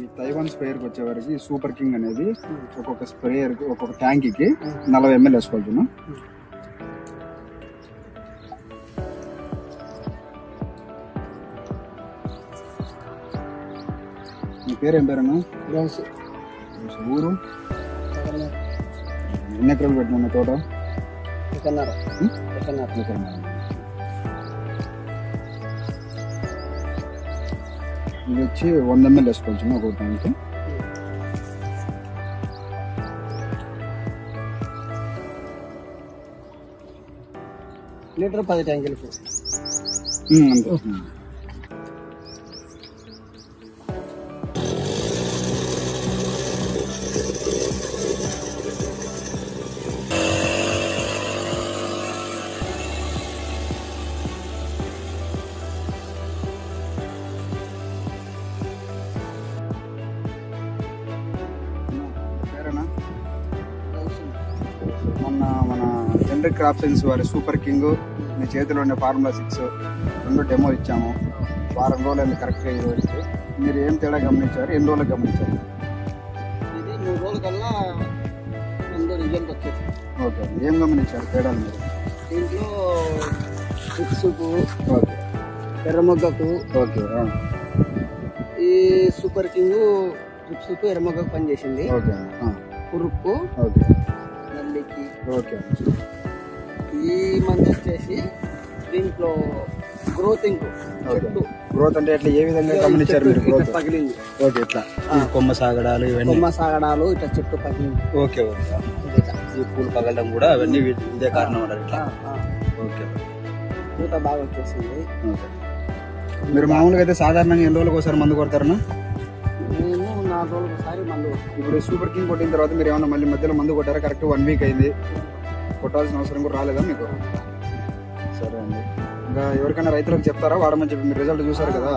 ఈ తైవాన్ స్ప్రేయర్కి వచ్చేవరకు super king అనేది ఒక్కొక్క స్ప్రేయర్ ఒక్కొక్క ట్యాంక్ కి 40 ml వేసుకోవాల్సిన. మీ పేరేం పేరన్నా? ఊరు? ఎన్ని ఎకరాలు పెట్టినా తోట? ఇది వచ్చి 100 ml వేసుకోవచ్చు ఒక ట్యాంక్. లీటర్ 10 ట్యాంకులు అంతే. మొన్న మన జనరిక్ క్రాప్ సైన్స్ వారి సూపర్ కింగ్ మీ చేతిలో ఉండే ఫార్ములా 6 రెండు డెమో ఇచ్చాము. వారం రోజులు కరెక్ట్గా ఈ రోజుకి మీరు ఏం తేడా గమనించారు? ఎన్ని రోజులు గమనించారు? ఇది 3 రోజుల కల్లా రిజల్ట్ వచ్చేసి. ఓకే, ఏం గమనించారు తేడాలు మీరు? దీంట్లో చిప్స్కు, ఓకే, ఎర్రమొగ్గకు, ఓకే, ఈ సూపర్ కింగ్ చిప్స్కు ఎర్రమొగ్గకు పనిచేసింది. ఓకే, పురుక్కు, ఓకే, నల్లికి. ఓకే. ఈ మందు వచ్చేసి దీంట్లో గ్రోతింగ్ గ్రోత్ అంటే ఎట్లా ఏ విధంగా గమనించారు మీరు? గ్రోత్ పగిలింది. ఓకే, ఇట్లా కొమ్మ సాగడాలు ఇవన్నీ, కొమ్మ సాగడాలు ఇట్లా చెట్టు పగిలింది. Okay, okay. ఈ పూలు పగలడం కూడా అవన్నీ ఇదే కారణం అన్నారు ఇట్లా. ఓకే, పూత బాగా వచ్చేసింది. ఓకే. మీరు మామూలుగా అయితే సాధారణంగా ఎన్ని రోజులకు ఒకసారి మందు కొడతారన్నా? మేము 4 రోజులకు ఒకసారి మందు. ఇప్పుడు సూపర్ కింగ్ కొట్టిన తర్వాత మీరు ఏమన్నా మళ్ళీ మధ్యలో మందు కొట్టారా? కరెక్ట్ 1 వీక్ అయింది, కొట్టాల్సిన అవసరం కూడా రాలేదా మీకు? సరే అండి. ఇంకా ఎవరికైనా రైతులకు చెప్తారా వాడమని చెప్పి? మీరు రిజల్ట్ చూసారు కదా.